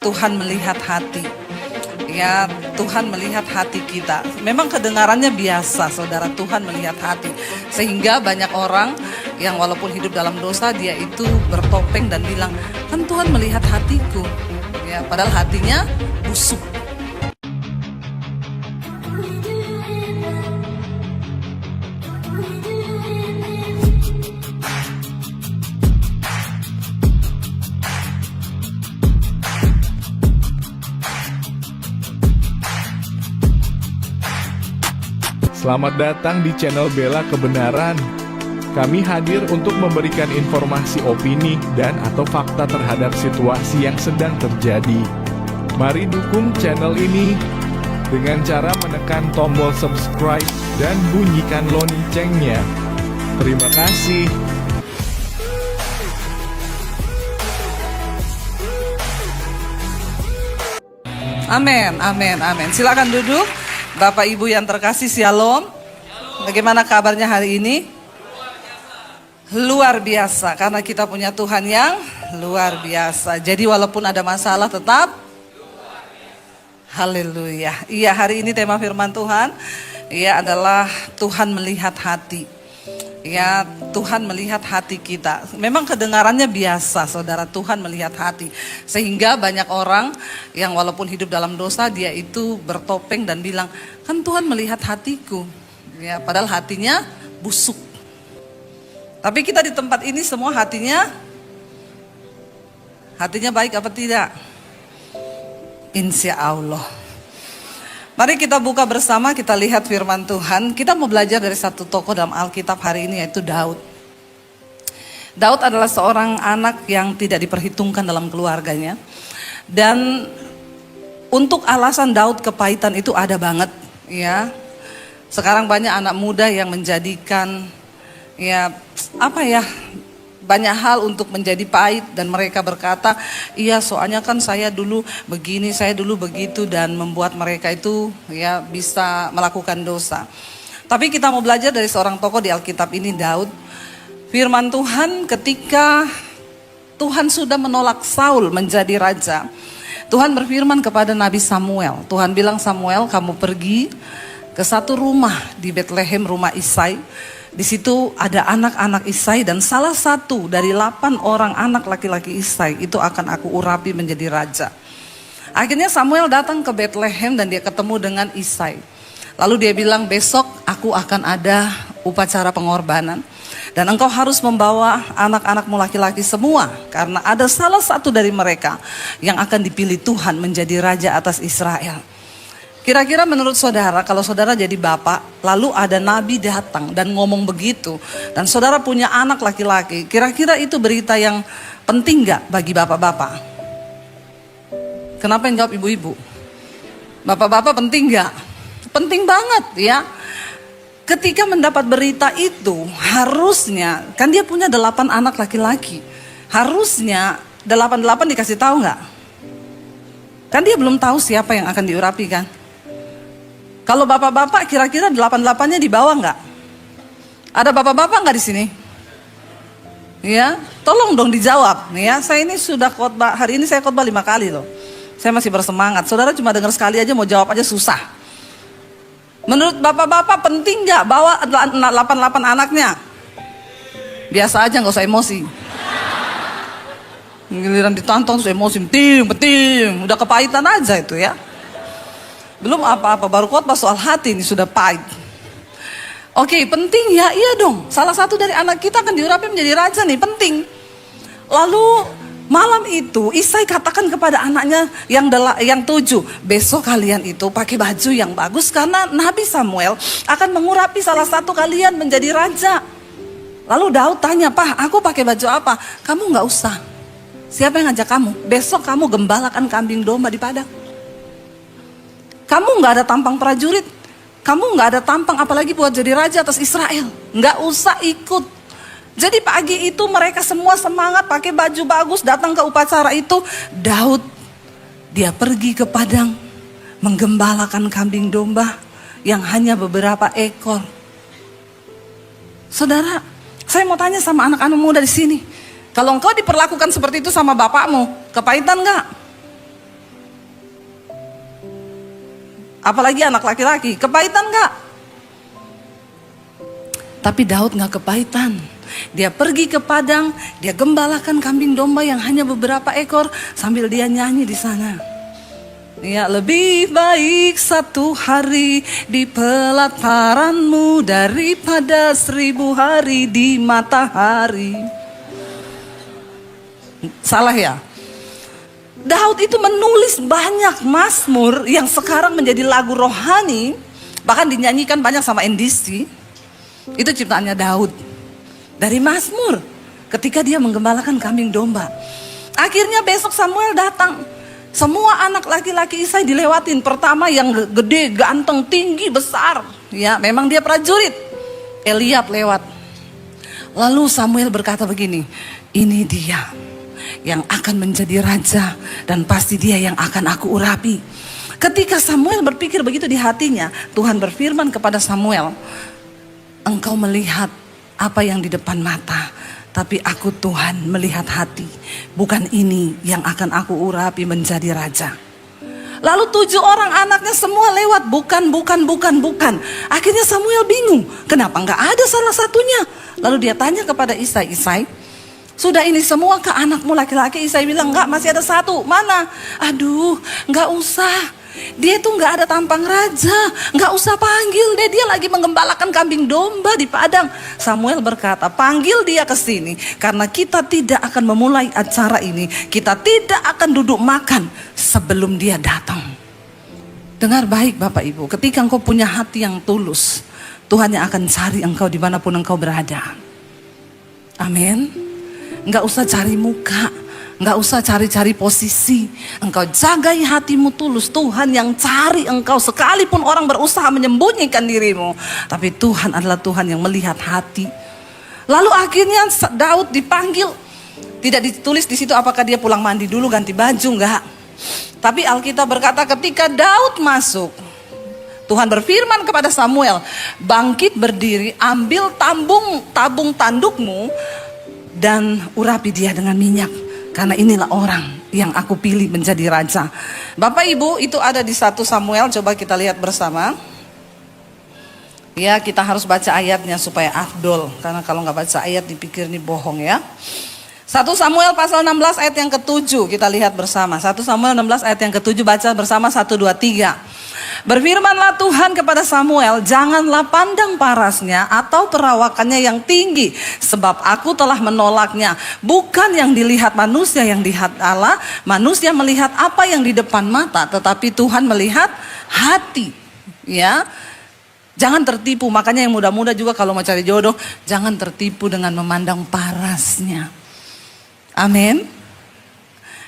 Tuhan melihat hati. Ya, Tuhan melihat hati kita. Memang kedengarannya biasa, saudara, Tuhan melihat hati. Sehingga banyak orang yang walaupun hidup dalam dosa, dia itu bertopeng dan bilang, kan Tuhan melihat hatiku. Ya, padahal hatinya busuk. Selamat datang di channel Bela Kebenaran. Kami hadir untuk memberikan informasi opini dan atau fakta terhadap situasi yang sedang terjadi. Mari dukung channel ini dengan cara menekan tombol subscribe dan bunyikan loncengnya. Terima kasih. Amin, amin, amin. Silakan duduk. Bapak Ibu yang terkasih, Shalom. Bagaimana kabarnya hari ini? Luar biasa, karena kita punya Tuhan yang luar biasa. Jadi walaupun ada masalah tetap haleluya. Iya, hari ini tema firman Tuhan adalah Tuhan melihat hati. Ya, Tuhan melihat hati kita. Memang kedengarannya biasa, saudara, Tuhan melihat hati. Sehingga banyak orang yang walaupun hidup dalam dosa, dia itu bertopeng dan bilang, kan Tuhan melihat hatiku. Ya, padahal hatinya busuk. Tapi kita di tempat ini semua hatinya baik apa tidak? Insya Allah. Mari kita buka bersama, kita lihat firman Tuhan. Kita mau belajar dari satu tokoh dalam Alkitab hari ini, yaitu Daud. Daud adalah seorang anak yang tidak diperhitungkan dalam keluarganya. Dan untuk alasan Daud kepahitan itu ada banget, ya. Sekarang banyak anak muda yang menjadikan banyak hal untuk menjadi pahit, dan mereka berkata, iya soalnya kan saya dulu begini, saya dulu begitu, dan membuat mereka itu bisa melakukan dosa. Tapi kita mau belajar dari seorang tokoh di Alkitab ini, Daud. Firman Tuhan ketika Tuhan sudah menolak Saul menjadi raja, Tuhan berfirman kepada Nabi Samuel. Tuhan bilang, Samuel, kamu pergi ke satu rumah di Bethlehem, rumah Isai. Di situ ada anak-anak Isai, dan salah satu dari 8 orang anak laki-laki Isai itu akan aku urapi menjadi raja. Akhirnya Samuel datang ke Bethlehem dan dia ketemu dengan Isai. Lalu dia bilang, besok aku akan ada upacara pengorbanan. Dan engkau harus membawa anak-anakmu laki-laki semua, karena ada salah satu dari mereka yang akan dipilih Tuhan menjadi raja atas Israel. Kira-kira menurut saudara, kalau saudara jadi bapak, lalu ada nabi datang dan ngomong begitu, dan saudara punya anak laki-laki, kira-kira itu berita yang penting gak bagi bapak-bapak? Kenapa yang jawab ibu-ibu? Bapak-bapak penting gak? Penting banget ya. Ketika mendapat berita itu, harusnya, kan dia punya 8 anak laki-laki, harusnya 8 dikasih tahu gak? Kan dia belum tahu siapa yang akan diurapi kan? Kalau bapak-bapak kira-kira 8-8-nya dibawa nggak? Ada bapak-bapak nggak di sini? Ya, tolong dong dijawab. Ya, saya ini sudah khotbah, hari ini saya khotbah 5 kali loh. Saya masih bersemangat. Saudara cuma dengar sekali aja, mau jawab aja susah. Menurut bapak-bapak penting nggak bawa 8 anaknya? Biasa aja, nggak usah emosi. Giliran ditantang terus emosi, penting, udah kepahitan aja itu ya. Belum apa-apa, baru khotbah soal hati ini sudah pahit. Oke, penting ya, iya dong. Salah satu dari anak kita akan diurapi menjadi raja nih, penting. Lalu malam itu Isai katakan kepada anaknya yang 7, besok kalian itu pakai baju yang bagus karena Nabi Samuel akan mengurapi salah satu kalian menjadi raja. Lalu Daud tanya, Pak, aku pakai baju apa? Kamu nggak usah. Siapa yang ngajak kamu? Besok kamu gembalakan kambing domba di padang. Kamu gak ada tampang prajurit, kamu gak ada tampang apalagi buat jadi raja atas Israel. Gak usah ikut. Jadi pagi itu mereka semua semangat pakai baju bagus datang ke upacara itu. Daud, dia pergi ke padang menggembalakan kambing domba yang hanya beberapa ekor. Saudara, saya mau tanya sama anak-anak muda di sini. Kalau engkau diperlakukan seperti itu sama bapakmu, kepahitan gak? apalagi anak laki-laki. Kepahitan nggak? Tapi Daud nggak kepahitan. Dia pergi ke padang, dia gembalakan kambing domba yang hanya beberapa ekor sambil dia nyanyi di sana. Ya, lebih baik 1 hari di pelataranmu daripada 1000 hari di matahari. Salah ya? Daud itu menulis banyak mazmur yang sekarang menjadi lagu rohani, bahkan dinyanyikan banyak sama NDC. Itu ciptaannya Daud. Dari mazmur ketika dia menggembalakan kambing domba. Akhirnya besok Samuel datang. Semua anak laki-laki Isai dilewatin. Pertama yang gede, ganteng, tinggi, besar. Ya, memang dia prajurit. Eliab lewat. Lalu Samuel berkata begini, ini dia yang akan menjadi raja dan pasti dia yang akan aku urapi. Ketika Samuel berpikir begitu di hatinya, Tuhan berfirman kepada Samuel, engkau melihat apa yang di depan mata, tapi aku Tuhan melihat hati. Bukan ini yang akan aku urapi menjadi raja. Lalu 7 orang anaknya semua lewat, bukan. Akhirnya Samuel bingung, kenapa nggak ada salah satunya? Lalu dia tanya kepada Isai, sudah ini semua ke anakmu laki-laki? Isai bilang, enggak, masih ada 1. Mana? Aduh, nggak usah. Dia itu nggak ada tampang raja, nggak usah panggil deh, dia lagi menggembalakan kambing domba di padang. Samuel berkata, panggil dia ke sini karena kita tidak akan memulai acara ini, kita tidak akan duduk makan sebelum dia datang. Dengar baik Bapak Ibu, ketika engkau punya hati yang tulus, Tuhan yang akan cari engkau dimanapun engkau berada. Amin. Nggak usah cari muka, nggak usah cari-cari posisi. Engkau jagai hatimu tulus, Tuhan yang cari engkau. Sekalipun orang berusaha menyembunyikan dirimu, tapi Tuhan adalah Tuhan yang melihat hati. Lalu akhirnya Daud dipanggil. Tidak ditulis di situ apakah dia pulang mandi dulu ganti baju, enggak. Tapi Alkitab berkata ketika Daud masuk, Tuhan berfirman kepada Samuel, bangkit berdiri, ambil tabung tandukmu dan urapi dia dengan minyak. Karena inilah orang yang aku pilih menjadi raja. Bapak Ibu, itu ada di 1 Samuel, coba kita lihat bersama. Ya, kita harus baca ayatnya supaya afdol. Karena kalau nggak baca ayat dipikir ini bohong ya. 1 Samuel pasal 16 ayat yang ke-7, kita lihat bersama. 1 Samuel 16 ayat yang ke-7, baca bersama 1, 2, 3. Berfirmanlah Tuhan kepada Samuel, janganlah pandang parasnya atau perawakannya yang tinggi, sebab aku telah menolaknya. Bukan yang dilihat manusia, yang dilihat Allah. Manusia melihat apa yang di depan mata, tetapi Tuhan melihat hati. Ya, jangan tertipu. Makanya yang muda-muda juga kalau mau cari jodoh, jangan tertipu dengan memandang parasnya. Amin.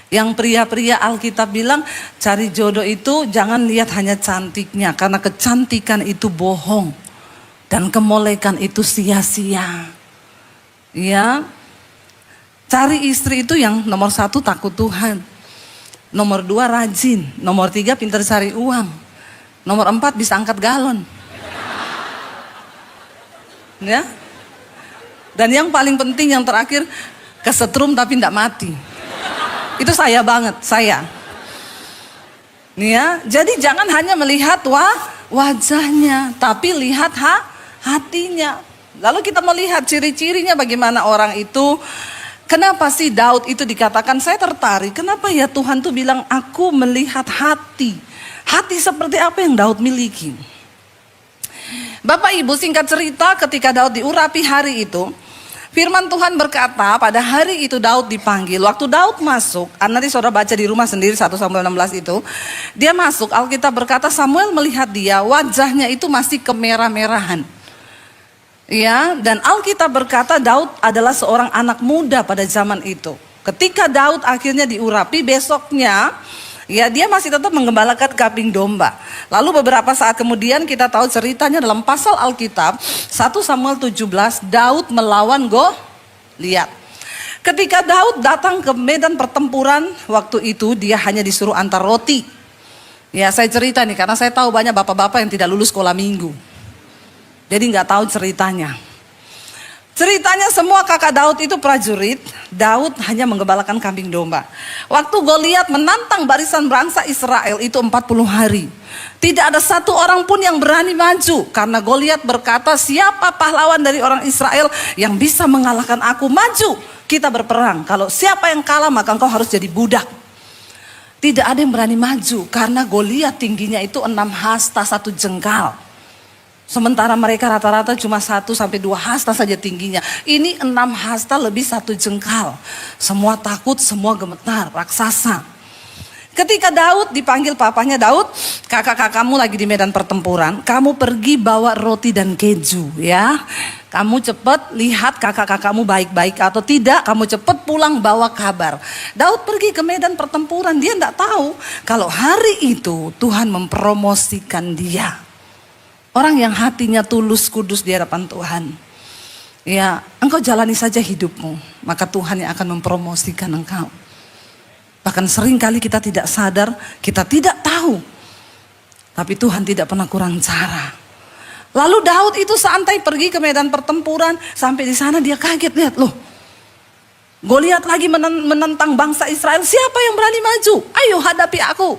Yang pria-pria Alkitab bilang cari jodoh itu jangan lihat hanya cantiknya, karena kecantikan itu bohong dan kemolekan itu sia-sia. Ya, cari istri itu yang nomor 1 takut Tuhan, nomor 2 rajin, nomor 3 pintar cari uang, nomor 4 bisa angkat galon. Ya, dan yang paling penting yang terakhir kesetrum tapi tidak mati. Itu saya banget, saya. Nih ya, jadi jangan hanya melihat wajahnya, tapi lihat hatinya. Lalu kita melihat ciri-cirinya bagaimana orang itu. Kenapa sih Daud itu dikatakan saya tertarik? Kenapa ya Tuhan tuh bilang aku melihat hati. Hati seperti apa yang Daud miliki? Bapak Ibu, singkat cerita ketika Daud diurapi hari itu, firman Tuhan berkata pada hari itu Daud dipanggil. Waktu Daud masuk, nanti saudara baca di rumah sendiri 1 Samuel 16 itu. Dia masuk, Alkitab berkata Samuel melihat dia, wajahnya itu masih kemerah-merahan. Ya, dan Alkitab berkata Daud adalah seorang anak muda pada zaman itu. Ketika Daud akhirnya diurapi, besoknya ya dia masih tetap menggembalakan kambing domba. Lalu beberapa saat kemudian kita tahu ceritanya dalam pasal Alkitab 1 Samuel 17, Daud melawan Goliat. Ketika Daud datang ke medan pertempuran, waktu itu dia hanya disuruh antar roti. Ya, saya cerita nih karena saya tahu banyak bapak-bapak yang tidak lulus sekolah minggu. Jadi nggak tahu ceritanya. Ceritanya semua kakak Daud itu prajurit. Daud hanya menggembalakan kambing domba. Waktu Goliat menantang barisan bangsa Israel itu 40 hari. Tidak ada satu orang pun yang berani maju. Karena Goliat berkata, siapa pahlawan dari orang Israel yang bisa mengalahkan aku? Maju, kita berperang. Kalau siapa yang kalah maka engkau harus jadi budak. Tidak ada yang berani maju. Karena Goliat tingginya itu 6 hasta 1 jengkal. Sementara mereka rata-rata cuma 1 sampai 2 hasta saja tingginya. Ini 6 hasta lebih 1 jengkal. Semua takut, semua gemetar, raksasa. Ketika Daud dipanggil papanya, Daud, kakak-kakakmu lagi di medan pertempuran. Kamu pergi bawa roti dan keju ya. Kamu cepat lihat kakak-kakakmu baik-baik atau tidak. Kamu cepat pulang bawa kabar. Daud pergi ke medan pertempuran. Dia tidak tahu kalau hari itu Tuhan mempromosikan dia. Orang yang hatinya tulus kudus di hadapan Tuhan. Ya, engkau jalani saja hidupmu. Maka Tuhan yang akan mempromosikan engkau. Bahkan sering kali kita tidak sadar, kita tidak tahu. Tapi Tuhan tidak pernah kurang cara. Lalu Daud itu santai pergi ke medan pertempuran. Sampai di sana dia kaget, lihat loh. Goliat lagi menentang bangsa Israel. Siapa yang berani maju? Ayo hadapi aku.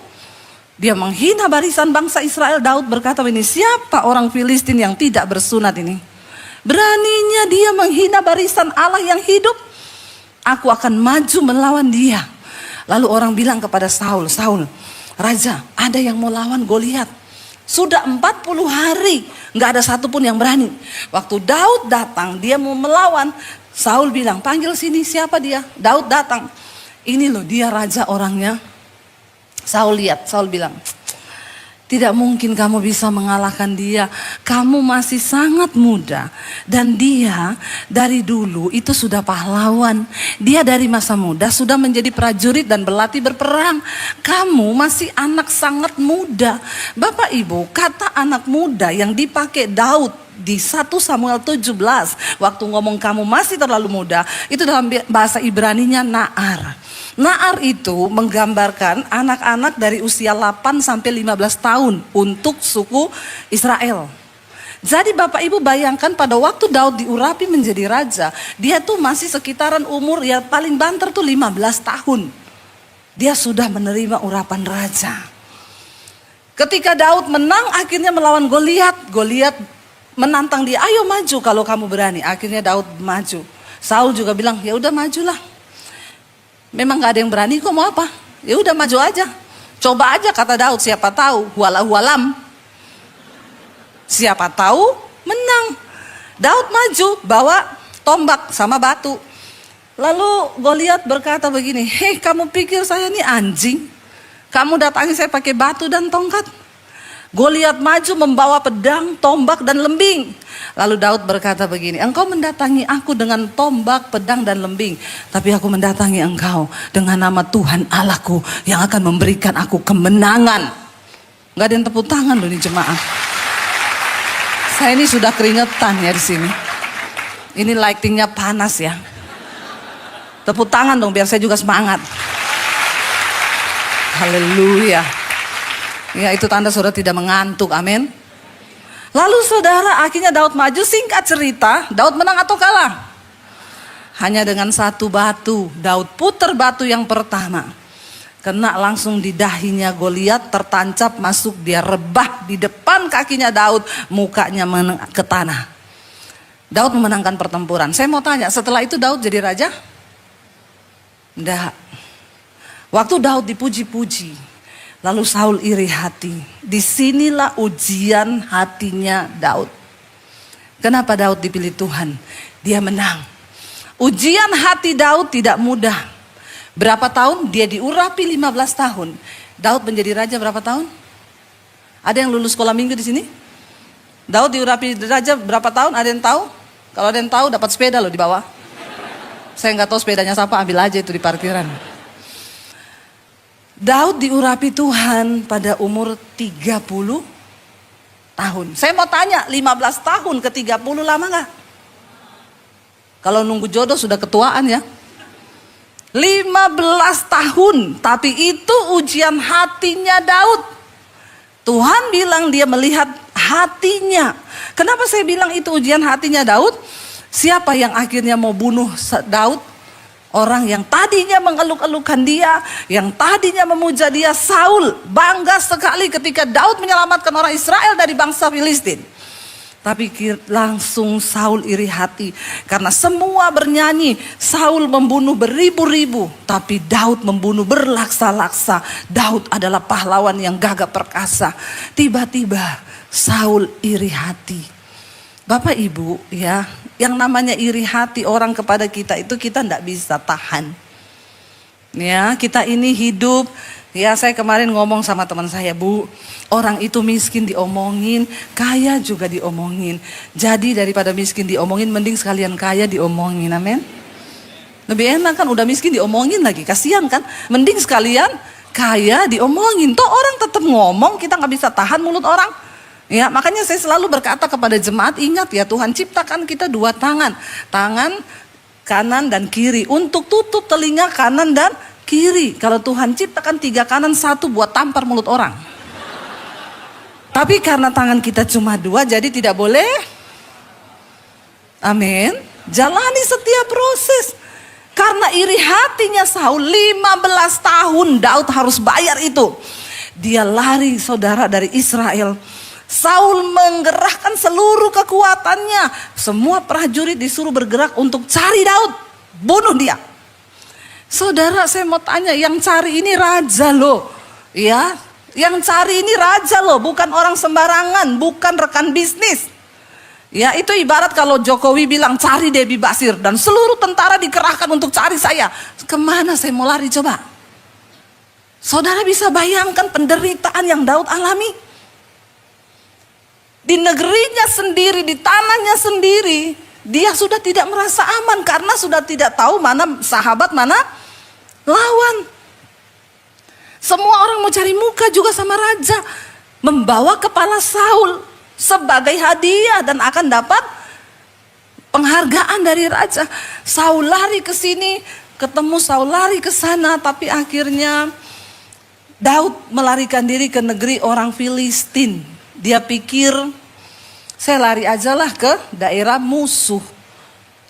Dia menghina barisan bangsa Israel. Daud berkata ini, siapa orang Filistin yang tidak bersunat ini? Beraninya dia menghina barisan Allah yang hidup. Aku akan maju melawan dia. Lalu orang bilang kepada Saul, Saul, Raja, ada yang mau lawan Goliat. Sudah 40 hari, gak ada satupun yang berani. Waktu Daud datang, dia mau melawan. Saul bilang, panggil sini, siapa dia? Daud datang. Ini loh dia raja orangnya. Saul lihat, Saul bilang, tidak mungkin kamu bisa mengalahkan dia. Kamu masih sangat muda. Dan dia dari dulu itu sudah pahlawan. Dia dari masa muda sudah menjadi prajurit dan berlatih berperang. Kamu masih anak sangat muda. Bapak Ibu, kata anak muda yang dipakai Daud di 1 Samuel 17. Waktu ngomong kamu masih terlalu muda. Itu dalam bahasa Ibraninya Naar. Naar itu menggambarkan anak-anak dari usia 8 sampai 15 tahun untuk suku Israel. Jadi Bapak Ibu bayangkan pada waktu Daud diurapi menjadi raja, dia tuh masih sekitaran umur ya paling banter tuh 15 tahun. Dia sudah menerima urapan raja. Ketika Daud menang akhirnya melawan Goliat. Goliat menantang dia, ayo maju kalau kamu berani. Akhirnya Daud maju. Saul juga bilang, ya udah majulah. Memang gak ada yang berani, kok mau apa? Ya udah maju aja. Coba aja kata Daud, siapa tahu walau alam. Siapa tahu menang. Daud maju bawa tombak sama batu. Lalu Goliat berkata begini, hei kamu pikir saya ini anjing? Kamu datangi saya pakai batu dan tongkat? Goliat maju membawa pedang, tombak dan lembing. Lalu Daud berkata begini, engkau mendatangi aku dengan tombak, pedang dan lembing. Tapi aku mendatangi engkau dengan nama Tuhan Allahku yang akan memberikan aku kemenangan. Gak ada yang tepuk tangan loh di jemaah. Saya ini sudah keringetan ya di sini. Ini lightingnya panas ya. Tepuk tangan dong biar saya juga semangat. Haleluya. Ya itu tanda saudara tidak mengantuk, amin. Lalu saudara akhirnya Daud maju, singkat cerita Daud menang atau kalah? Hanya dengan 1 batu. Daud putar batu yang pertama. Kena langsung di dahinya Goliat, tertancap masuk, dia rebah di depan kakinya Daud, mukanya ke tanah. Daud memenangkan pertempuran. Saya mau tanya, setelah itu Daud jadi raja? Enggak. Waktu Daud dipuji-puji, lalu Saul iri hati. Disinilah ujian hatinya Daud. Kenapa Daud dipilih Tuhan? Dia menang. Ujian hati Daud tidak mudah. Berapa tahun? Dia diurapi 15 tahun. Daud menjadi raja berapa tahun? Ada yang lulus sekolah minggu di sini? Daud diurapi raja berapa tahun? Ada yang tahu? Kalau ada yang tahu dapat sepeda loh di bawah. Saya nggak tahu sepedanya siapa, ambil aja itu di parkiran. Daud diurapi Tuhan pada umur 30 tahun. Saya mau tanya, 15 tahun ke 30 lama gak? Kalau nunggu jodoh sudah ketuaan ya. 15 tahun, tapi itu ujian hatinya Daud. Tuhan bilang dia melihat hatinya. Kenapa saya bilang itu ujian hatinya Daud? Siapa yang akhirnya mau bunuh Daud? Orang yang tadinya mengeluk-elukan dia, yang tadinya memuja dia, Saul. Bangga sekali ketika Daud menyelamatkan orang Israel dari bangsa Filistin. Tapi langsung Saul iri hati karena semua bernyanyi Saul membunuh beribu-ribu, tapi Daud membunuh berlaksa-laksa. Daud adalah pahlawan yang gagah perkasa. Tiba-tiba Saul iri hati. Bapak Ibu ya, yang namanya iri hati orang kepada kita itu kita tidak bisa tahan. Ya, kita ini hidup. Ya, saya kemarin ngomong sama teman saya, Bu, orang itu miskin diomongin, kaya juga diomongin. Jadi daripada miskin diomongin, mending sekalian kaya diomongin, amin. Lebih enak kan, udah miskin diomongin lagi, kasihan kan. Mending sekalian kaya diomongin. Toh orang tetap ngomong, kita nggak bisa tahan mulut orang. Ya, makanya saya selalu berkata kepada jemaat, ingat ya, Tuhan ciptakan kita dua tangan. Tangan kanan dan kiri untuk tutup telinga kanan dan kiri. Kalau Tuhan ciptakan tiga kanan, satu buat tampar mulut orang. Tapi karena tangan kita cuma dua, jadi tidak boleh. Amin. Jalani setiap proses. Karena iri hatinya Saul, 15 tahun Daud harus bayar itu. Dia lari saudara dari Israel. Saul menggerahkan seluruh kekuatannya. Semua prajurit disuruh bergerak untuk cari Daud. Bunuh dia. Saudara, saya mau tanya, yang cari ini raja loh. Ya, yang cari ini raja loh, bukan orang sembarangan, bukan rekan bisnis. Ya, itu ibarat kalau Jokowi bilang cari Debbie Basir dan seluruh tentara dikerahkan untuk cari saya. Kemana saya mau lari coba? Saudara bisa bayangkan penderitaan yang Daud alami. Di negerinya sendiri, di tanahnya sendiri, dia sudah tidak merasa aman karena sudah tidak tahu mana sahabat, mana lawan. Semua orang mau cari muka juga sama raja, membawa kepala Saul sebagai hadiah dan akan dapat penghargaan dari raja. Saul lari ke sini, ketemu Saul lari ke sana, tapi akhirnya Daud melarikan diri ke negeri orang Filistin. Dia pikir, saya lari aja lah ke daerah musuh.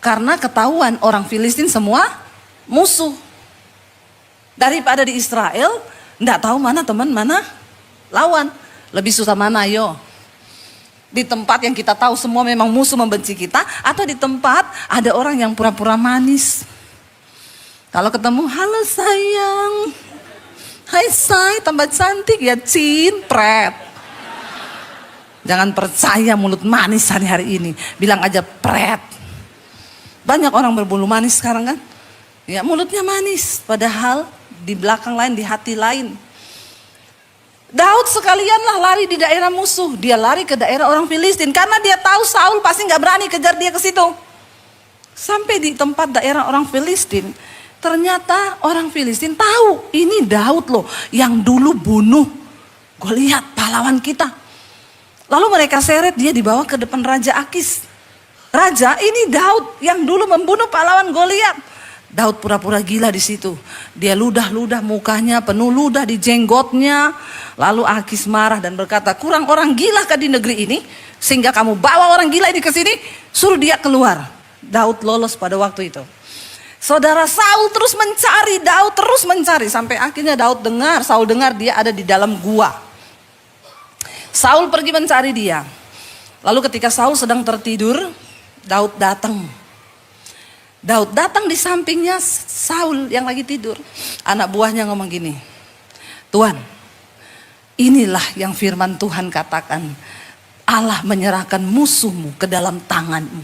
Karena ketahuan orang Filistin semua musuh. Daripada di Israel, enggak tahu mana teman, mana lawan. Lebih susah mana, yo? Di tempat yang kita tahu semua memang musuh membenci kita, atau di tempat ada orang yang pura-pura manis. Kalau ketemu, halo sayang, hai say, tambah cantik ya, pret. Jangan percaya mulut manis hari-hari ini. Bilang aja pret. Banyak orang berbulu manis sekarang kan. Ya, mulutnya manis. Padahal di belakang lain, di hati lain. Daud sekalianlah lari di daerah musuh. Dia lari ke daerah orang Filistin. Karena dia tahu Saul pasti gak berani kejar dia ke situ. Sampai di tempat daerah orang Filistin. Ternyata orang Filistin tahu. Ini Daud loh yang dulu bunuh Goliat, pahlawan kita. Lalu mereka seret dia dibawa ke depan Raja Akis. Raja, ini Daud yang dulu membunuh pahlawan Goliat. Daud pura-pura gila di situ. Dia ludah-ludah mukanya, penuh ludah di jenggotnya. Lalu Akis marah dan berkata, kurang orang gila kah di negeri ini? Sehingga kamu bawa orang gila ini ke sini, suruh dia keluar. Daud lolos pada waktu itu. Saudara, Saul terus mencari, Daud terus mencari. Sampai akhirnya Saul dengar dia ada di dalam gua. Saul pergi mencari dia. Lalu ketika Saul sedang tertidur, Daud datang. Daud datang di sampingnya Saul yang lagi tidur. Anak buahnya ngomong gini, Tuhan, inilah yang firman Tuhan katakan. Allah menyerahkan musuhmu ke dalam tanganmu.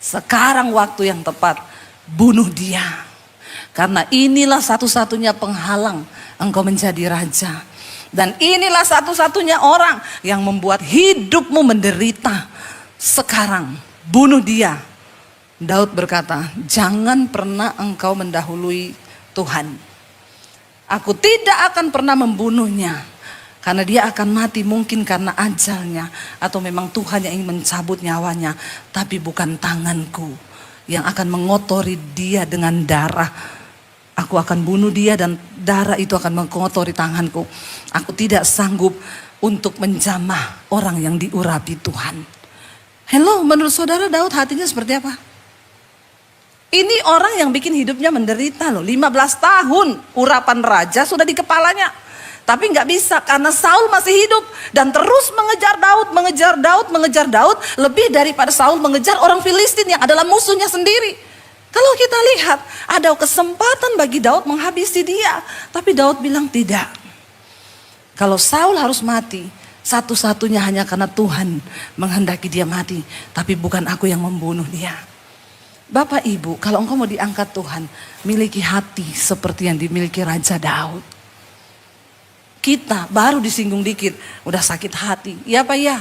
Sekarang waktu yang tepat, bunuh dia. Karena inilah satu-satunya penghalang engkau menjadi raja. Dan inilah satu-satunya orang yang membuat hidupmu menderita. Sekarang bunuh dia. Daud berkata, jangan pernah engkau mendahului Tuhan. Aku tidak akan pernah membunuhnya. Karena dia akan mati mungkin karena ajalnya. Atau memang Tuhan yang ingin mencabut nyawanya. Tapi bukan tanganku yang akan mengotori dia dengan darah. Aku akan bunuh dia dan darah itu akan mengotori tanganku. Aku tidak sanggup untuk menjamah orang yang diurapi Tuhan. Hello, menurut saudara Daud hatinya seperti apa? Ini orang yang bikin hidupnya menderita loh. 15 tahun urapan raja sudah di kepalanya. Tapi nggak bisa karena Saul masih hidup. Dan terus mengejar Daud, mengejar Daud, mengejar Daud. Lebih daripada Saul mengejar orang Filistin yang adalah musuhnya sendiri. Kalau kita lihat ada kesempatan bagi Daud menghabisi dia. Tapi Daud bilang tidak. Kalau Saul harus mati, satu-satunya hanya karena Tuhan menghendaki dia mati. Tapi bukan aku yang membunuh dia. Bapak Ibu, kalau engkau mau diangkat Tuhan, miliki hati seperti yang dimiliki Raja Daud. Kita baru disinggung dikit, udah sakit hati. Iya Pak ya?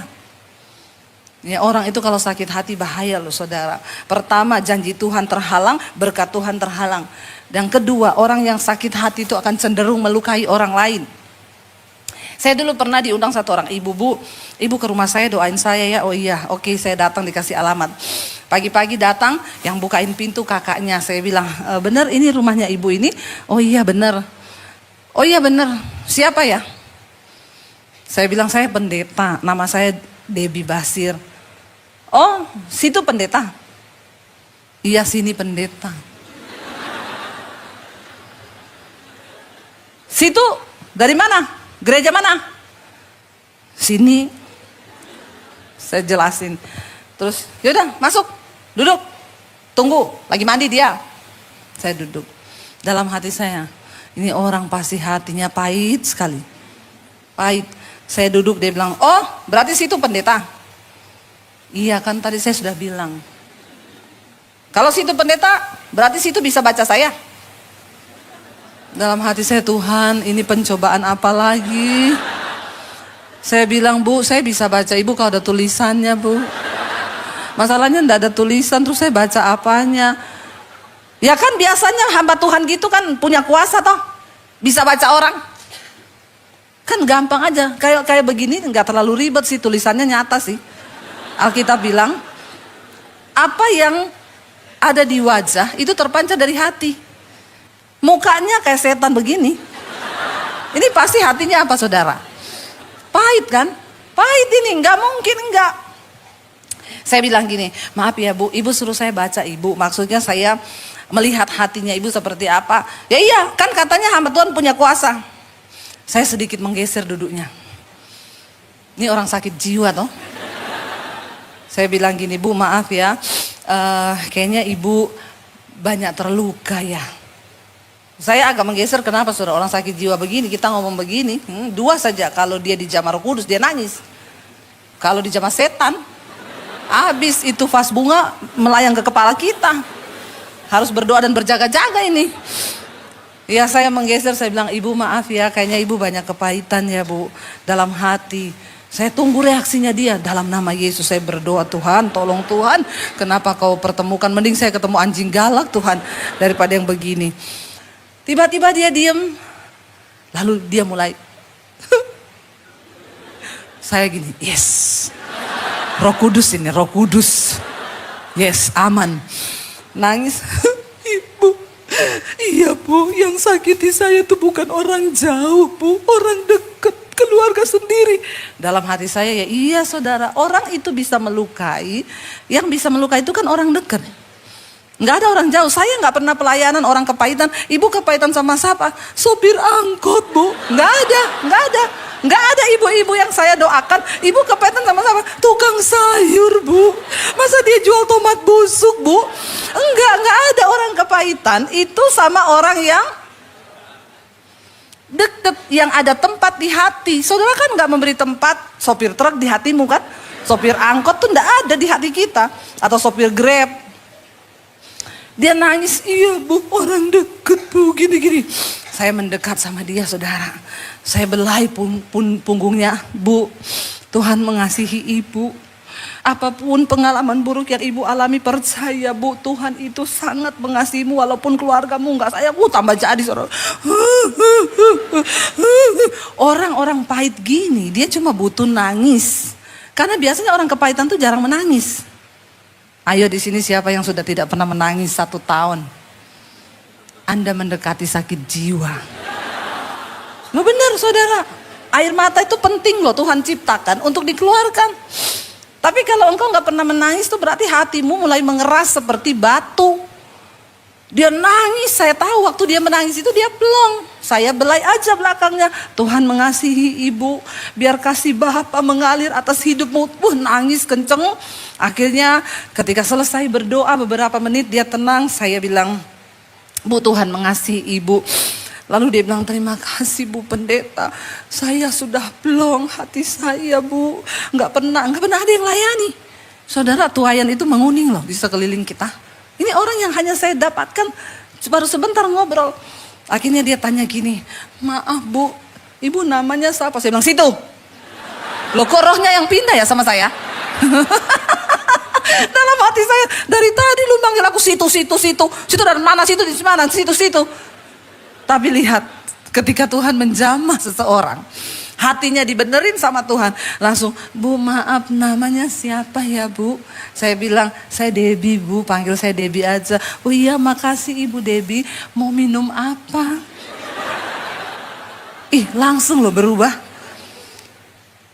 Ya orang itu kalau sakit hati bahaya loh saudara. Pertama, janji Tuhan terhalang, berkat Tuhan terhalang. Dan kedua, orang yang sakit hati itu akan cenderung melukai orang lain. Saya dulu pernah diundang satu orang ibu, Bu, ibu ke rumah saya doain saya ya. Oh iya, oke, saya datang dikasih alamat. Pagi-pagi datang, yang bukain pintu kakaknya. Saya bilang, bener ini rumahnya ibu ini? Oh iya bener. Oh iya bener, siapa ya? Saya bilang saya pendeta, nama saya Debbie Basir. Oh, situ pendeta? Iya sini pendeta. Situ dari mana? Gereja mana? Sini. Saya jelasin. Terus, yaudah masuk, duduk. Tunggu, lagi mandi dia. Saya duduk. Dalam hati saya, ini orang pasti hatinya pahit sekali. Pahit. Saya duduk, dia bilang, oh berarti situ pendeta. Iya kan tadi saya sudah bilang. Kalau situ pendeta, berarti situ bisa baca saya. Dalam hati saya, Tuhan ini pencobaan apa lagi? Saya bilang, Bu, saya bisa baca ibu kalau ada tulisannya, Bu. Masalahnya enggak ada tulisan, terus saya baca apanya? Ya kan biasanya hamba Tuhan gitu kan punya kuasa toh. Bisa baca orang. Kan gampang aja, kayak begini enggak terlalu ribet sih, tulisannya nyata sih. Alkitab bilang, apa yang ada di wajah itu terpancar dari hati. Mukanya kayak setan begini. Ini pasti hatinya apa saudara? Pahit kan? Pahit ini, nggak mungkin enggak. Saya bilang gini, maaf ya Bu, ibu suruh saya baca ibu. Maksudnya saya melihat hatinya ibu seperti apa. Ya iya, kan katanya hamba Tuhan punya kuasa. Saya sedikit menggeser duduknya. Ini orang sakit jiwa toh. Saya bilang gini, Bu maaf ya, kayaknya ibu banyak terluka ya. Saya agak menggeser, kenapa saudara? Orang sakit jiwa begini, kita ngomong begini, dua saja. Kalau dia di jamaah Roh Kudus, dia nangis. Kalau di jamaah setan, habis itu vas bunga melayang ke kepala kita. Harus berdoa dan berjaga-jaga ini. Ya saya menggeser, saya bilang, ibu maaf ya, kayaknya ibu banyak kepahitan ya Bu, dalam hati. Saya tunggu reaksinya dia. Dalam nama Yesus saya berdoa, Tuhan tolong Tuhan. Kenapa kau pertemukan, mending saya ketemu anjing galak Tuhan, daripada yang begini. Tiba-tiba dia diam. Lalu dia mulai. Saya gini, yes. Roh Kudus ini, Roh Kudus. Yes, aman. Nangis. Ibu, iya Bu, yang sakiti saya itu bukan orang jauh Bu, orang dekat, keluarga sendiri. Dalam hati saya ya iya saudara, orang itu bisa melukai. Yang bisa melukai itu kan orang dekat. Nggak ada orang jauh. Saya nggak pernah pelayanan orang kepahitan. Ibu kepahitan sama siapa? Sopir angkot Bu. Nggak ada ibu-ibu yang saya doakan. Ibu kepahitan sama siapa? Tukang sayur Bu. Masa dia jual tomat busuk Bu? Nggak ada orang kepahitan. Itu sama orang yang deket, yang ada tempat di hati. Saudara kan nggak memberi tempat sopir truk di hatimu kan? Sopir angkot tuh nggak ada di hati kita. Atau sopir Grab. Dia nangis, iya Bu, orang deket Bu, gini-gini. Saya mendekat sama dia saudara. Saya belai punggungnya, Bu, Tuhan mengasihi ibu. Apapun pengalaman buruk yang ibu alami, percaya Bu, Tuhan itu sangat mengasihimu. Walaupun keluargamu nggak sayang, tambah jadi saudara. Orang-orang pahit gini, dia cuma butuh nangis. Karena biasanya orang kepahitan tuh jarang menangis. Ayo di sini siapa yang sudah tidak pernah menangis 1 tahun? Anda mendekati sakit jiwa. Loh benar saudara, air mata itu penting loh Tuhan ciptakan untuk dikeluarkan. Tapi kalau engkau nggak pernah menangis itu berarti hatimu mulai mengeras seperti batu. Dia nangis, saya tahu waktu dia menangis itu dia plong. Saya belai aja belakangnya. Tuhan mengasihi ibu, biar kasih Bapa mengalir atas hidupmu. Nangis kenceng. Akhirnya ketika selesai berdoa beberapa menit dia tenang. Saya bilang, Bu, Tuhan mengasihi ibu. Lalu dia bilang, terima kasih Bu Pendeta. Saya sudah plong hati saya, Bu. Nggak pernah ada yang layani. Saudara, tuayan itu menguning loh di sekeliling kita. Ini orang yang hanya saya dapatkan baru sebentar ngobrol. Akhirnya dia tanya gini, maaf Bu, ibu namanya siapa? Saya bilang, situ. Loh kok rohnya yang pindah ya sama saya? Dalam hati saya, dari tadi lu manggil aku situ. Situ dari mana, situ di mana, situ. Tapi lihat, ketika Tuhan menjamah seseorang, hatinya dibenerin sama Tuhan. Langsung, Bu maaf namanya siapa ya Bu? Saya bilang, saya Debbie Bu, panggil saya Debbie aja. Oh iya makasih Ibu Debbie, mau minum apa? Langsung loh berubah.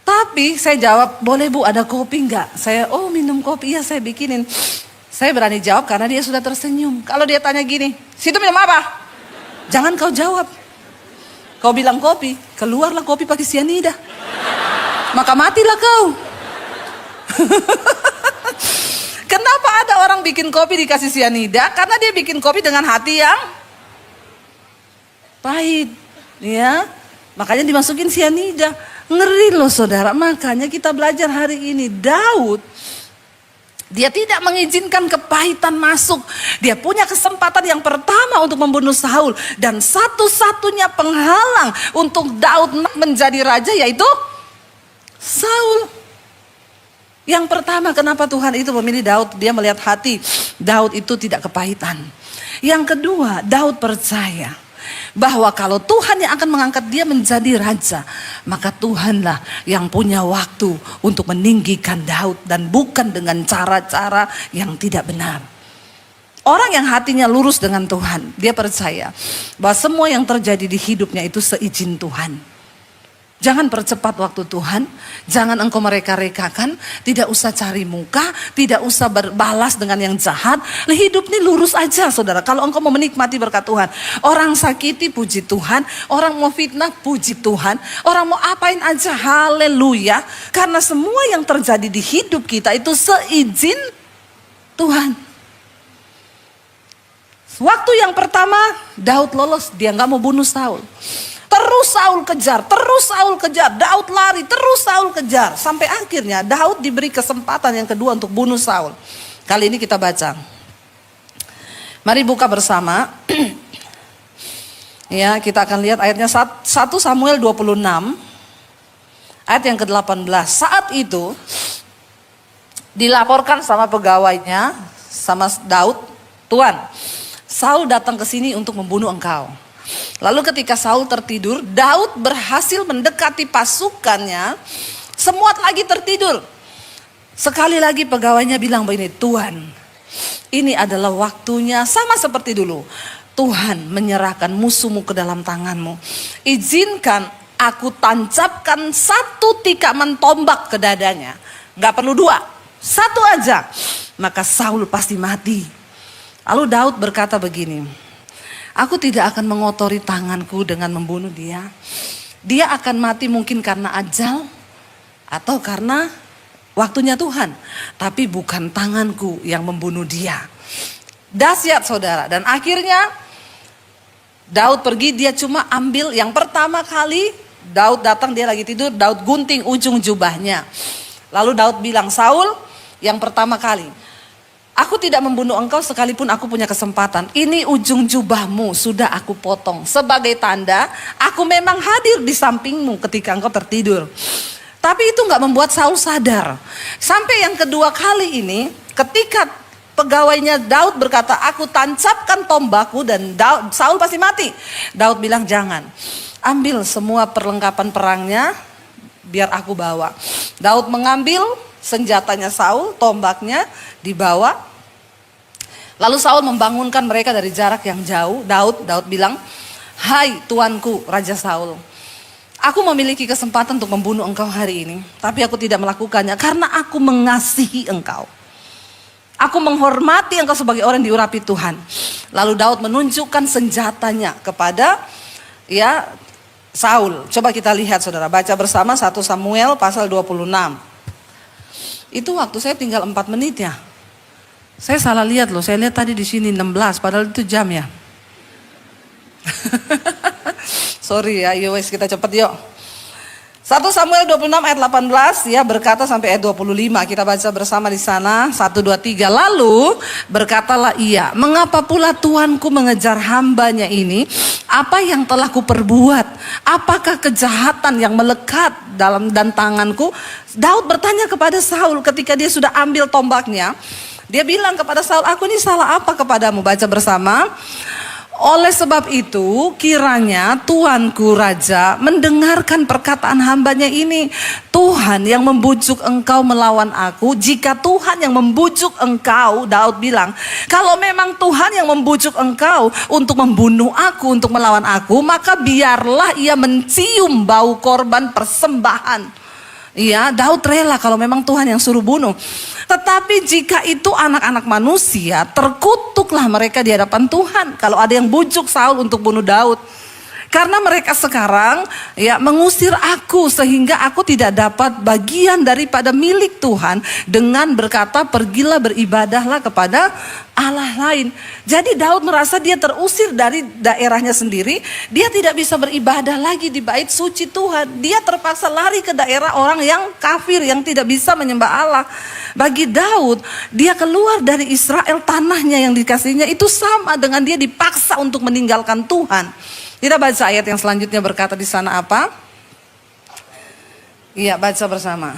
Tapi saya jawab, boleh Bu ada kopi enggak? Saya, minum kopi, iya saya bikinin. Saya berani jawab karena dia sudah tersenyum. Kalau dia tanya gini, situ minum apa? Jangan kau jawab. Kau bilang kopi, keluarlah kopi pakai sianida. Maka matilah kau. Kenapa ada orang bikin kopi dikasih sianida? Karena dia bikin kopi dengan hati yang pahit. Ya, makanya dimasukin sianida. Ngeri loh saudara. Makanya kita belajar hari ini. Daud, dia tidak mengizinkan kepahitan masuk. Dia punya kesempatan yang pertama untuk membunuh Saul. Dan satu-satunya penghalang untuk Daud menjadi raja yaitu Saul. Yang pertama kenapa Tuhan itu memilih Daud? Dia melihat hati Daud itu tidak kepahitan. Yang kedua, Daud percaya bahwa kalau Tuhan yang akan mengangkat dia menjadi raja, maka Tuhanlah yang punya waktu untuk meninggikan Daud dan bukan dengan cara-cara yang tidak benar. Orang yang hatinya lurus dengan Tuhan, dia percaya bahwa semua yang terjadi di hidupnya itu seizin Tuhan. Jangan percepat waktu Tuhan, jangan engkau mereka-rekakan, tidak usah cari muka, tidak usah berbalas dengan yang jahat. Hidup ini lurus aja saudara, kalau engkau mau menikmati berkat Tuhan. Orang sakiti puji Tuhan, orang mau fitnah puji Tuhan, orang mau apain aja haleluya. Karena semua yang terjadi di hidup kita itu seizin Tuhan. Waktu yang pertama Daud lolos, dia gak mau bunuh Saul. Terus Saul kejar, Daud lari, terus Saul kejar. Sampai akhirnya Daud diberi kesempatan yang kedua untuk bunuh Saul. Kali ini kita baca. Mari buka bersama. Ya, kita akan lihat ayatnya 1 Samuel 26. Ayat yang ke-18. Saat itu dilaporkan sama pegawainya, sama Daud, Tuan, Saul datang ke sini untuk membunuh engkau. Lalu ketika Saul tertidur, Daud berhasil mendekati pasukannya. Semua lagi tertidur. Sekali lagi pegawainya bilang begini, Tuan, ini adalah waktunya sama seperti dulu. Tuhan menyerahkan musuhmu ke dalam tanganmu. Izinkan aku tancapkan 1 tikaman tombak ke dadanya. Gak perlu 2, 1 aja. Maka Saul pasti mati. Lalu Daud berkata begini, aku tidak akan mengotori tanganku dengan membunuh dia. Dia akan mati mungkin karena ajal atau karena waktunya Tuhan. Tapi bukan tanganku yang membunuh dia. Dahsyat saudara. Dan akhirnya Daud pergi, dia cuma ambil yang pertama kali Daud datang, dia lagi tidur, Daud gunting ujung jubahnya. Lalu Daud bilang, Saul, yang pertama kali, aku tidak membunuh engkau sekalipun aku punya kesempatan. Ini ujung jubahmu sudah aku potong. Sebagai tanda aku memang hadir di sampingmu ketika engkau tertidur. Tapi itu gak membuat Saul sadar. Sampai yang kedua kali ini ketika pegawainya Daud berkata, aku tancapkan tombakku dan Saul pasti mati. Daud bilang jangan. Ambil semua perlengkapan perangnya biar aku bawa. Daud mengambil senjatanya Saul, tombaknya dibawa. Lalu Saul membangunkan mereka dari jarak yang jauh. Daud bilang, hai tuanku Raja Saul, Aku memiliki kesempatan untuk membunuh engkau hari ini, tapi aku tidak melakukannya karena aku mengasihi engkau. Aku menghormati engkau sebagai orang yang diurapi Tuhan. Lalu Daud menunjukkan senjatanya kepada Saul. Coba kita lihat saudara, baca bersama 1 Samuel pasal 26. Itu waktu saya tinggal 4 menit ya. Saya salah lihat loh, saya lihat tadi di sini 16, padahal itu jam ya. Sorry ya, yuk kita cepet yuk. 1 Samuel 26 ayat 18 ya, berkata sampai ayat 25. Kita baca bersama di sana. 1, 2, 3. Lalu berkatalah ia, mengapa pula Tuanku mengejar hambanya ini? Apa yang telah kuperbuat? Apakah kejahatan yang melekat dalam dan tanganku? Daud bertanya kepada Saul ketika dia sudah ambil tombaknya. Dia bilang kepada Saul, aku ini salah apa kepadamu? Baca bersama. Oleh sebab itu kiranya Tuanku Raja mendengarkan perkataan hambanya ini. Tuhan yang membujuk engkau melawan aku. Jika Tuhan yang membujuk engkau, Daud bilang, kalau memang Tuhan yang membujuk engkau untuk membunuh aku, untuk melawan aku, maka biarlah ia mencium bau korban persembahan. Iya, Daud rela kalau memang Tuhan yang suruh bunuh. Tetapi jika itu anak-anak manusia, terkutuklah mereka di hadapan Tuhan kalau ada yang bujuk Saul untuk bunuh Daud. Karena mereka sekarang mengusir aku sehingga aku tidak dapat bagian daripada milik Tuhan dengan berkata pergilah beribadahlah kepada Allah lain. Jadi Daud merasa dia terusir dari daerahnya sendiri, dia tidak bisa beribadah lagi di bait suci Tuhan. Dia terpaksa lari ke daerah orang yang kafir yang tidak bisa menyembah Allah. Bagi Daud, dia keluar dari Israel, tanahnya yang dikasihnya itu sama dengan dia dipaksa untuk meninggalkan Tuhan. Kita baca ayat yang selanjutnya, berkata di sana apa? Iya, baca bersama.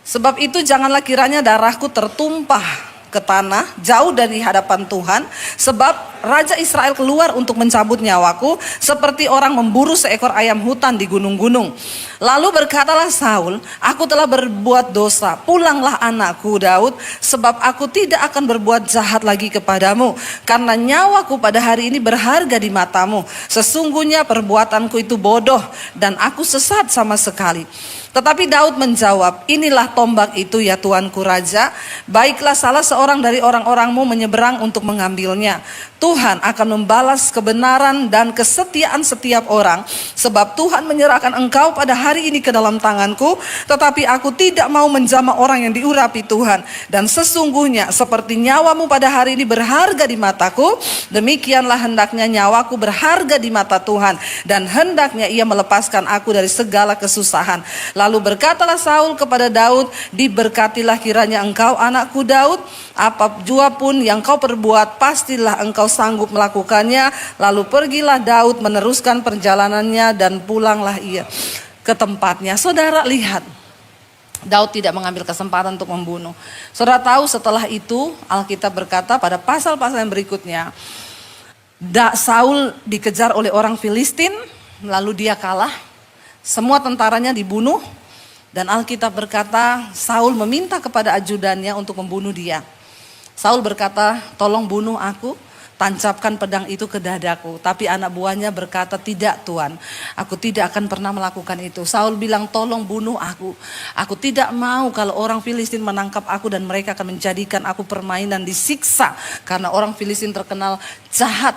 Sebab itu janganlah kiranya darahku tertumpah ke tanah jauh dari hadapan Tuhan, sebab Raja Israel keluar untuk mencabut nyawaku seperti orang memburu seekor ayam hutan di gunung-gunung. Lalu berkatalah Saul, aku telah berbuat dosa, pulanglah anakku Daud, sebab aku tidak akan berbuat jahat lagi kepadamu, karena nyawaku pada hari ini berharga di matamu. Sesungguhnya perbuatanku itu bodoh dan aku sesat sama sekali. Tetapi Daud menjawab, inilah tombak itu ya Tuanku Raja, baiklah salah seorang dari orang-orangmu menyeberang untuk mengambilnya. Tuhan akan membalas kebenaran dan kesetiaan setiap orang, sebab Tuhan menyerahkan engkau pada hari ini ke dalam tanganku, tetapi aku tidak mau menjamah orang yang diurapi Tuhan. Dan sesungguhnya seperti nyawamu pada hari ini berharga di mataku, demikianlah hendaknya nyawaku berharga di mata Tuhan, dan hendaknya ia melepaskan aku dari segala kesusahan. Lalu berkatalah Saul kepada Daud, diberkatilah kiranya engkau anakku Daud, apa jua pun yang kau perbuat pastilah engkau sanggup melakukannya. Lalu pergilah Daud meneruskan perjalanannya dan pulanglah ia ke tempatnya. Saudara lihat, Daud tidak mengambil kesempatan untuk membunuh. Saudara tahu setelah itu Alkitab berkata pada pasal-pasal yang berikutnya, Saul dikejar oleh orang Filistin, lalu dia kalah. Semua tentaranya dibunuh, dan Alkitab berkata Saul meminta kepada ajudannya untuk membunuh dia. Saul berkata, tolong bunuh aku, tancapkan pedang itu ke dadaku. Tapi anak buahnya berkata, tidak Tuan, aku tidak akan pernah melakukan itu. Saul bilang, tolong bunuh aku. Aku tidak mau kalau orang Filistin menangkap aku dan mereka akan menjadikan aku permainan, disiksa. Karena orang Filistin terkenal jahat.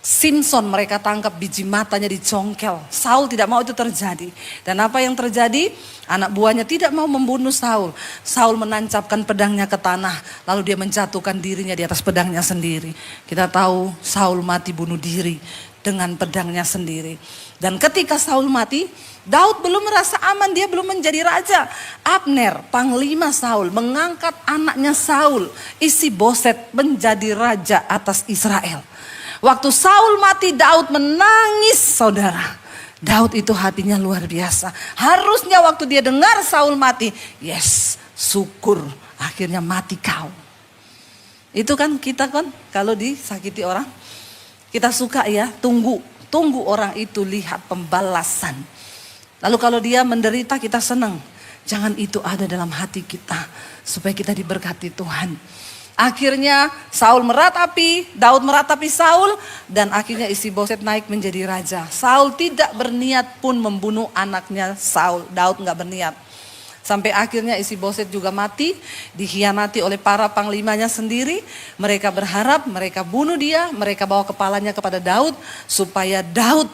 Simpson mereka tangkap, biji matanya dicongkel. Saul tidak mau itu terjadi. Dan apa yang terjadi? Anak buahnya tidak mau membunuh Saul. Saul menancapkan pedangnya ke tanah, lalu dia menjatuhkan dirinya di atas pedangnya sendiri. Kita tahu Saul mati bunuh diri dengan pedangnya sendiri. Dan ketika Saul mati, Daud belum merasa aman, dia belum menjadi raja. Abner, panglima Saul, mengangkat anaknya Saul, Isi-Boset, menjadi raja atas Israel. Waktu Saul mati, Daud menangis, saudara. Daud itu hatinya luar biasa. Harusnya waktu dia dengar Saul mati, yes, syukur, akhirnya mati kau. Itu kan kita kan kalau disakiti orang, kita suka ya, tunggu orang itu lihat pembalasan. Lalu kalau dia menderita kita senang. Jangan itu ada dalam hati kita, supaya kita diberkati Tuhan. Akhirnya Daud meratapi Saul, dan akhirnya Isi-Boset naik menjadi raja. Saul tidak berniat pun membunuh anaknya Saul. Daud nggak berniat. Sampai akhirnya Isi-Boset juga mati, dikhianati oleh para panglimanya sendiri. Mereka berharap mereka bunuh dia, mereka bawa kepalanya kepada Daud supaya Daud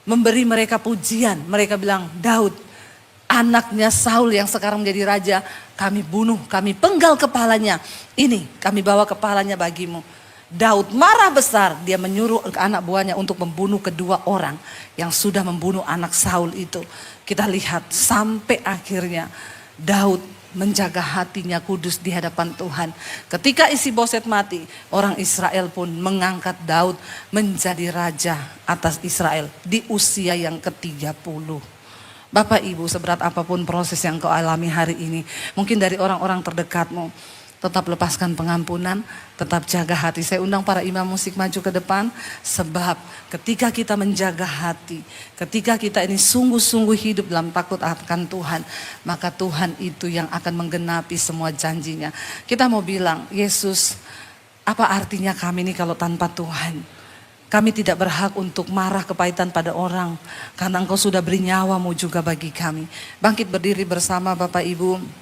memberi mereka pujian. Mereka bilang, Daud, anaknya Saul yang sekarang menjadi raja, kami bunuh, kami penggal kepalanya. Ini kami bawa kepalanya bagimu. Daud marah besar, dia menyuruh anak buahnya untuk membunuh kedua orang yang sudah membunuh anak Saul itu. Kita lihat sampai akhirnya Daud menjaga hatinya kudus di hadapan Tuhan. Ketika Isi-Boset mati, orang Israel pun mengangkat Daud menjadi raja atas Israel di usia yang ke-30. Bapak Ibu, seberat apapun proses yang kau alami hari ini, mungkin dari orang-orang terdekatmu, tetap lepaskan pengampunan, tetap jaga hati. Saya undang para imam musik maju ke depan, sebab ketika kita menjaga hati, ketika kita ini sungguh-sungguh hidup dalam takut akan Tuhan, maka Tuhan itu yang akan menggenapi semua janjinya. Kita mau bilang, Yesus, apa artinya kami ini kalau tanpa Tuhan? Kami tidak berhak untuk marah kepahitan pada orang, karena Engkau sudah beri nyawamu juga bagi kami. Bangkit berdiri bersama Bapak Ibu.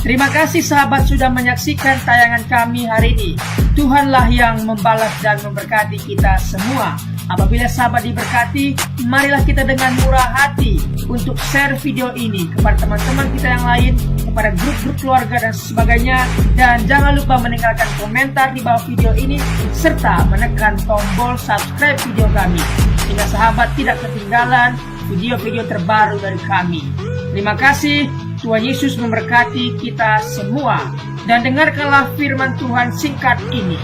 Terima kasih sahabat sudah menyaksikan tayangan kami hari ini. Tuhanlah yang membalas dan memberkati kita semua. Apabila sahabat diberkati, marilah kita dengan murah hati untuk share video ini kepada teman-teman kita yang lain, kepada grup-grup keluarga dan sebagainya. Dan jangan lupa meninggalkan komentar di bawah video ini, serta menekan tombol subscribe video kami, sehingga sahabat tidak ketinggalan video-video terbaru dari kami. Terima kasih. Tuhan Yesus memberkati kita semua. Dan dengarkanlah firman Tuhan singkat ini.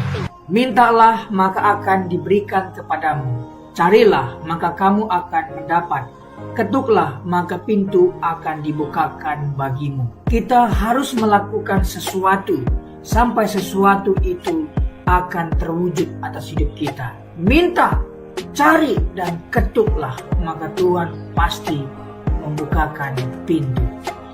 Mintalah maka akan diberikan kepadamu. Carilah maka kamu akan mendapat. Ketuklah maka pintu akan dibukakan bagimu. Kita harus melakukan sesuatu sampai sesuatu itu akan terwujud atas hidup kita. Minta, cari dan ketuklah, maka Tuhan pasti membukakan pintu.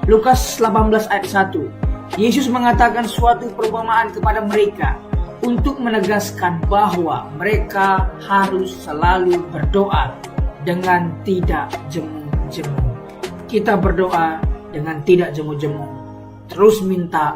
Lukas 18 ayat 1. Yesus mengatakan suatu perumpamaan kepada mereka untuk menegaskan bahwa mereka harus selalu berdoa dengan tidak jemu-jemu. Kita berdoa dengan tidak jemu-jemu. Terus minta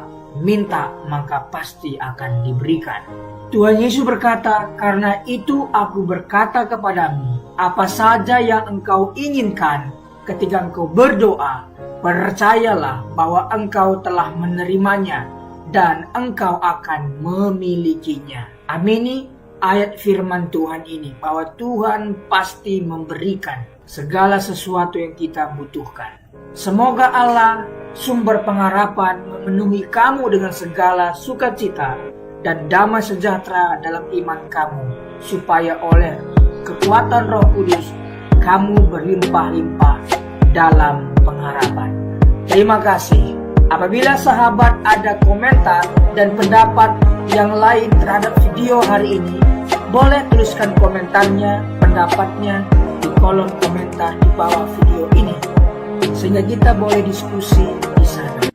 maka pasti akan diberikan. Tuhan Yesus berkata, karena itu aku berkata kepadamu, apa saja yang engkau inginkan ketika engkau berdoa, percayalah bahwa engkau telah menerimanya dan engkau akan memilikinya. Amini ayat firman Tuhan ini, bahwa Tuhan pasti memberikan segala sesuatu yang kita butuhkan. Semoga Allah, sumber pengharapan, memenuhi kamu dengan segala sukacita dan damai sejahtera dalam iman kamu, supaya oleh kekuatan Roh Kudus kamu berlimpah-limpah dalam pengharapan. Terima kasih. Apabila sahabat ada komentar dan pendapat yang lain terhadap video hari ini, boleh tuliskan komentarnya, pendapatnya di kolom komentar di bawah video ini, sehingga kita boleh diskusi di sana.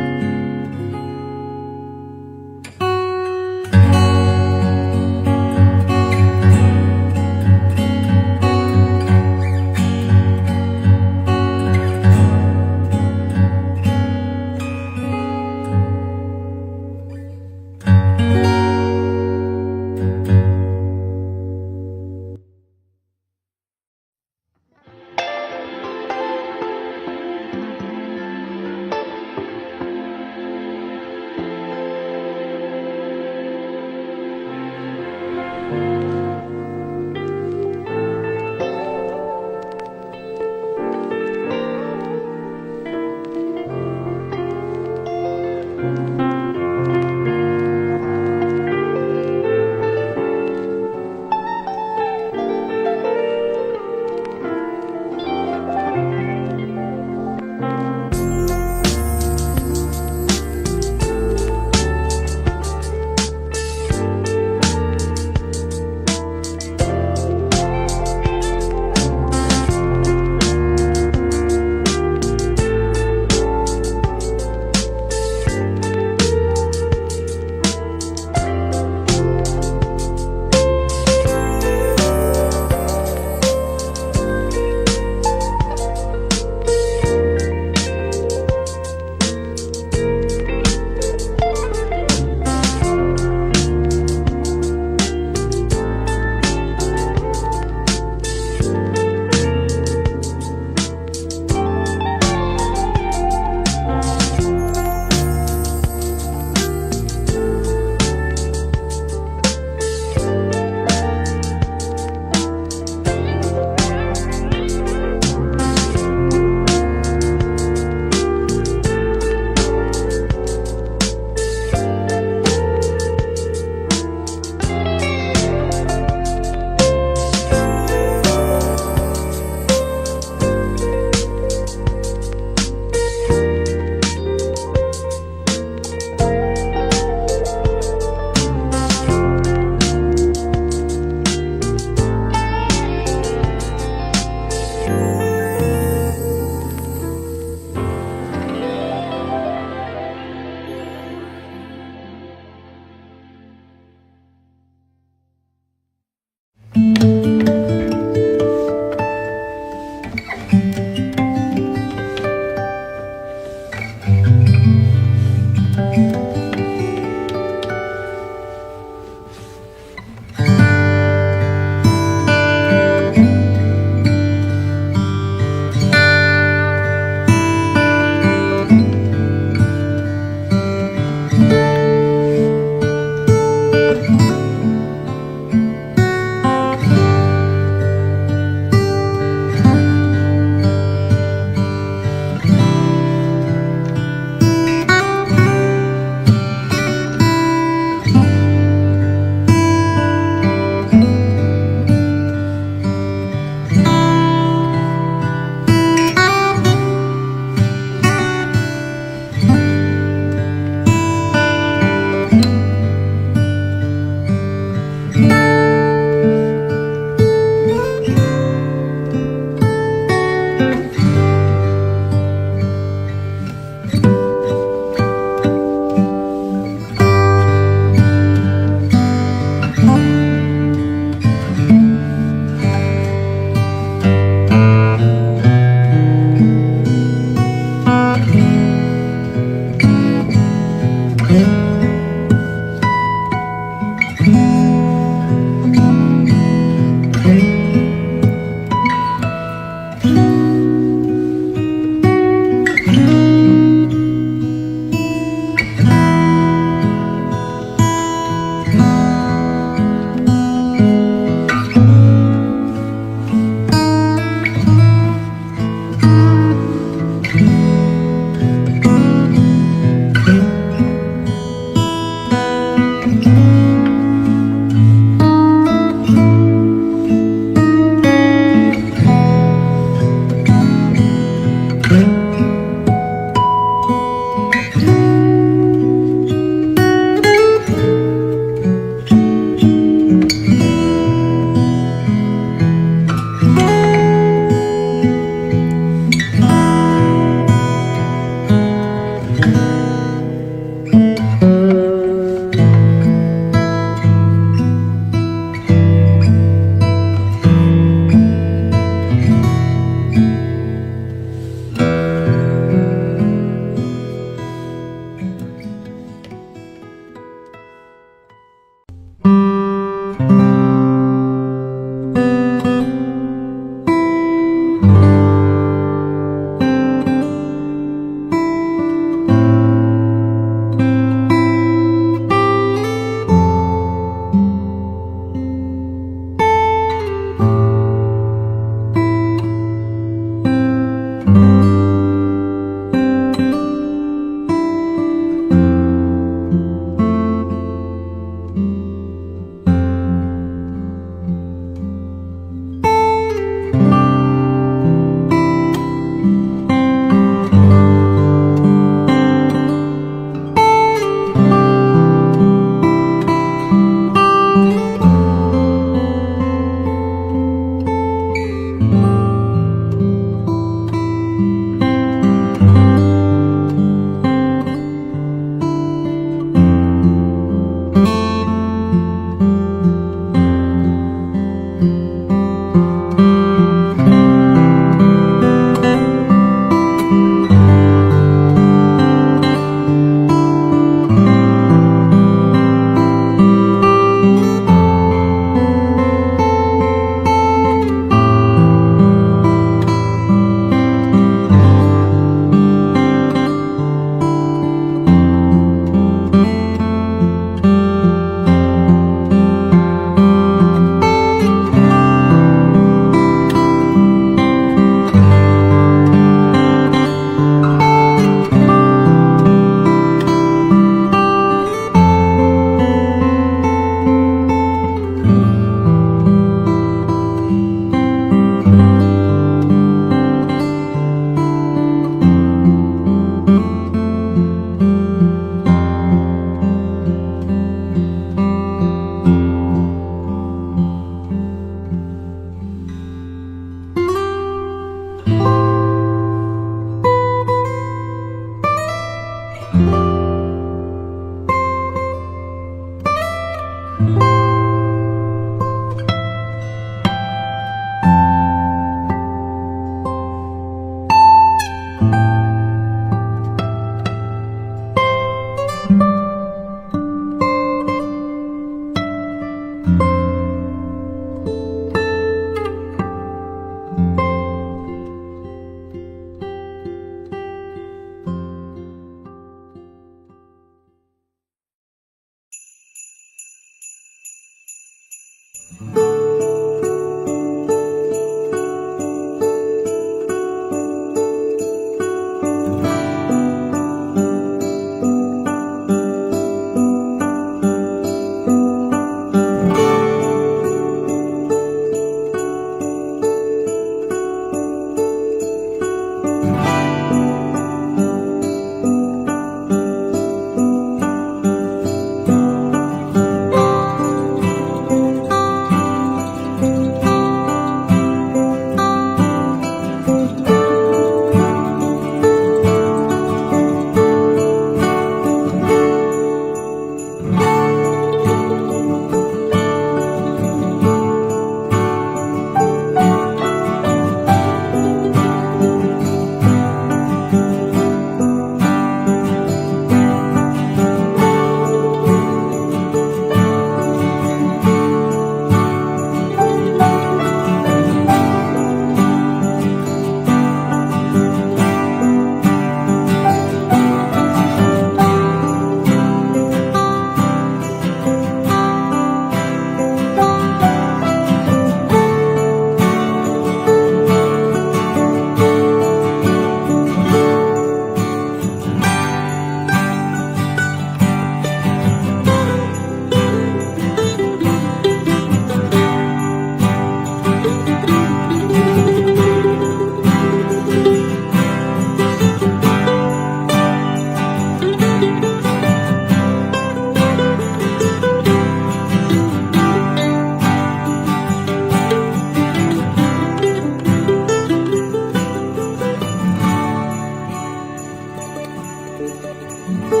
Tuhan.